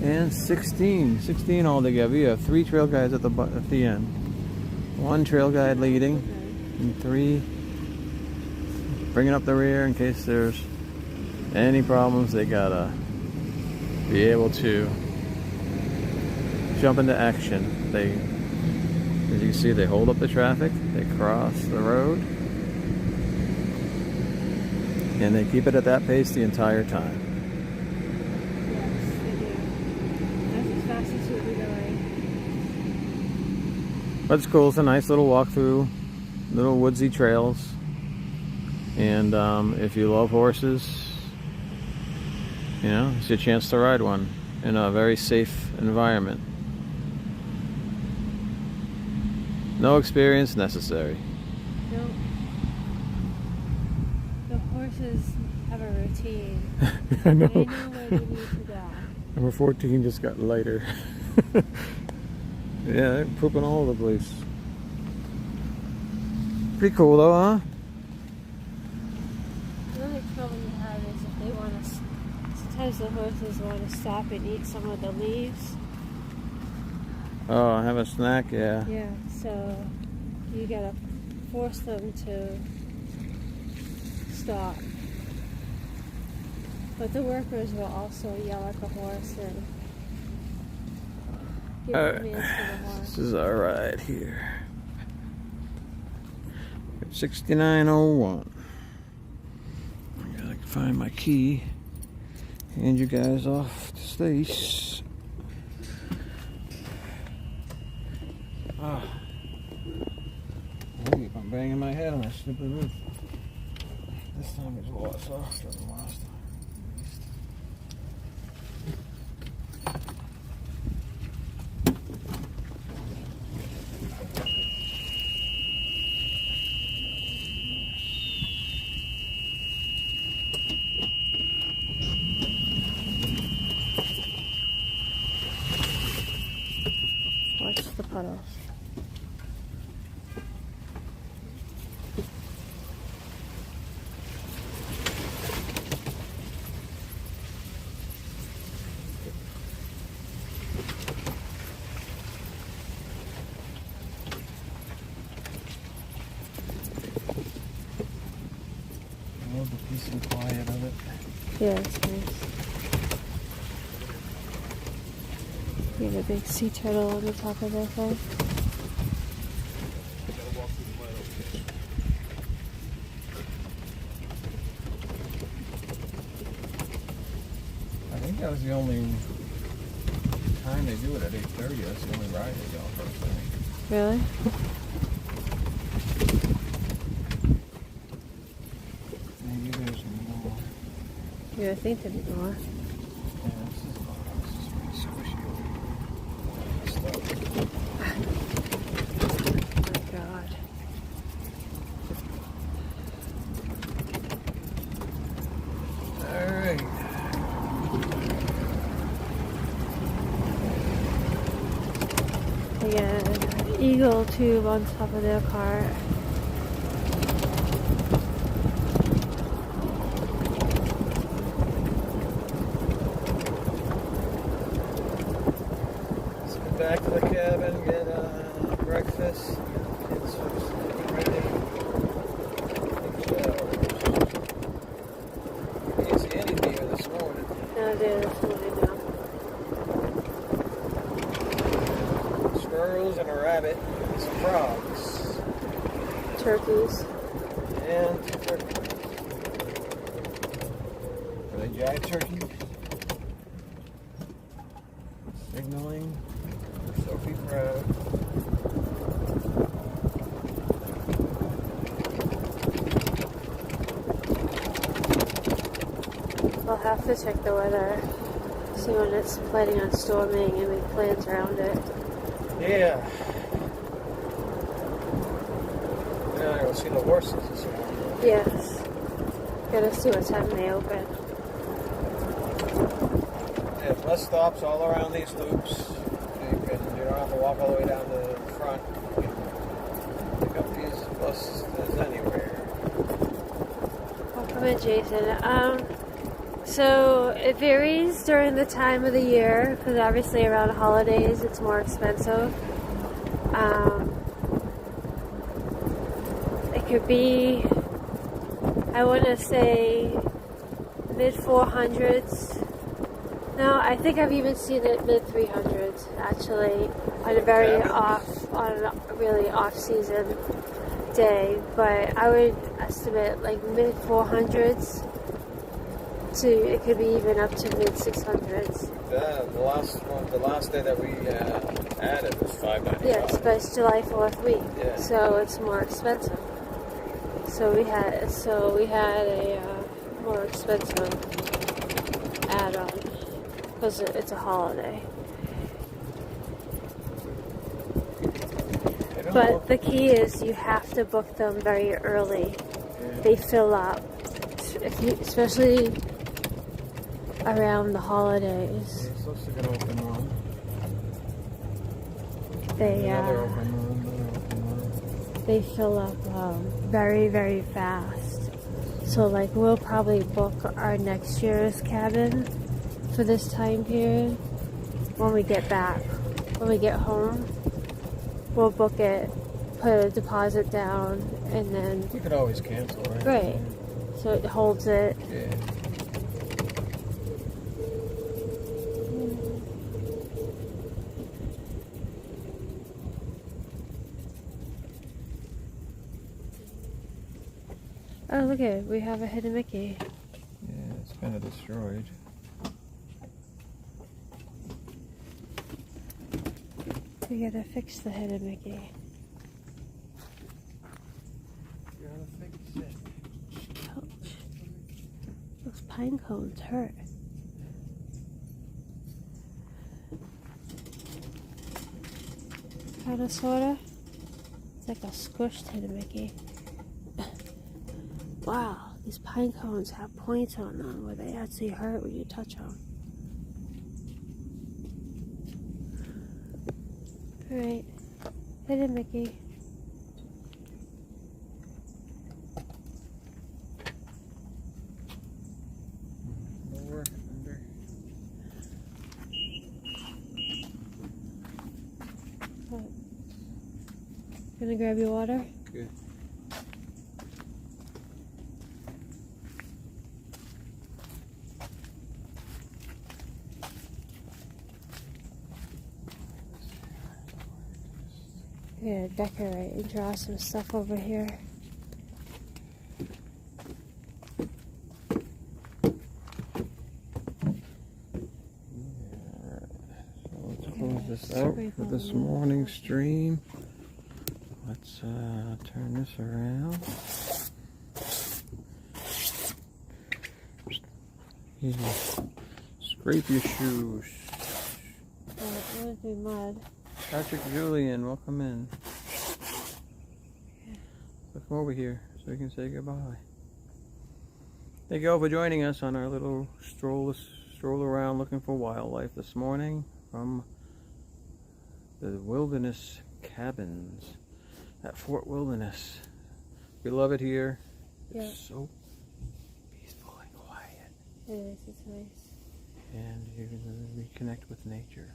and 16. 16 altogether. You have 3 trail guides at the end. 1 trail guide leading, and 3 bringing up the rear in case there's any problems. They gotta be able to jump into action. They, as you can see, they hold up the traffic, they cross the road, and they keep it at that pace the entire time. Yes, they do. That's as fast as you'll be going. But it's cool. It's a nice little walk through little woodsy trails. And if you love horses, you know, it's your chance to ride one in a very safe environment. No experience necessary. No. The horses have a routine. I know. They know where they need to go. Number 14 just got lighter. Yeah, they're pooping all over the place. Pretty cool though, huh? The only trouble you have is if they want to, sometimes the horses want to stop and eat some of the leaves. Oh, have a snack, yeah. Yeah, so you gotta force them to stop. But the workers will also yell at the horse and give commands to the horse. This is our ride here. 6901. I gotta find my key. Hand you guys off to Stace. I keep on banging my head on that stupid roof. This time it's a lot softer than last time. Watch the puddles. I love the peace and quiet of it. Yeah, it's nice. You have a big sea turtle on the top of their thing. I think that was the only time they do it at 8:30. That's the only ride they go first thing. Really? Maybe there's more. Yeah, I think there'd be more. Yeah, this is pretty squishy. Stuff. Oh my god. Alright. They got an eagle tube on top of their cart. cabin, get breakfast, get some ready. Can't see any deer this morning. No, there's nobody now. Squirrels and a rabbit, and some frogs, Turkeys. and two turkeys. Are they giant turkeys? Signaling Sophie Proud. We'll have to check the weather, see when it's planning on storming and make plans around it. Yeah. Yeah, we'll see the horses this morning. Yes. Gotta see what time they open. There's bus stops all around these loops. You don't have to walk all the way down to the front. You can pick up these buses anywhere. Welcome in, Jason. So it varies during the time of the year, because obviously around holidays it's more expensive. It could be, I want to say, mid 400s. No, I think I've even seen it mid 300s actually on a really off season day. But I would estimate like mid 400s to it could be even up to mid 600s. The last day that we added was $5.95. Yes, but it's July 4th week, Yeah. so it's more expensive. So we had a more expensive add-on because it's a holiday. But the key is you have to book them very early. Yeah. They fill up, especially around the holidays. It's supposed to get open one. They they fill up very, very fast. So like we'll probably book our next year's cabin for this time period when we get back. When we get home, we'll book it, put a deposit down, and then You could always cancel, right? right. So it holds it. Yeah. Oh, look at it. We have a hidden Mickey. Yeah, it's kind of destroyed. We gotta fix the hidden Mickey. You gotta fix it. Ouch. Those pine cones hurt. Kinda sorta. It's like a squished hidden Mickey. Wow, these pine cones have points on them where they actually hurt when you touch them. Alright, hidden Mickey. Lower, under. Oh. Gonna grab your water? Good. Yeah, decorate and draw some stuff over here. Let's close this out for this morning's stream. Let's turn this around. Easy. Scrape your shoes. Oh, it would be mud. Patrick Julian, welcome in. So come over here so we can say goodbye. Thank you all for joining us on our little stroll around looking for wildlife this morning from the Wilderness Cabins at Fort Wilderness. We love it here. It's so peaceful and quiet. It is, it's nice. And you can reconnect with nature.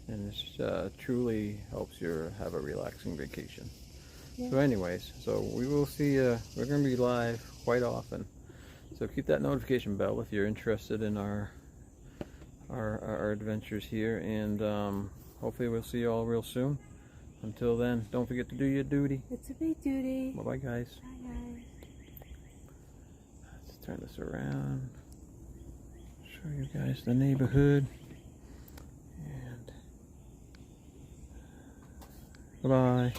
and this truly helps you have a relaxing vacation. Yeah. So anyways, so we will see, we're going to be live quite often. So keep that notification bell if you're interested in our adventures here, and hopefully we'll see you all real soon. Until then, don't forget to do your duty. It's a big duty. Bye bye, guys. Bye, guys. Let's turn this around, show you guys the neighborhood, and bye bye.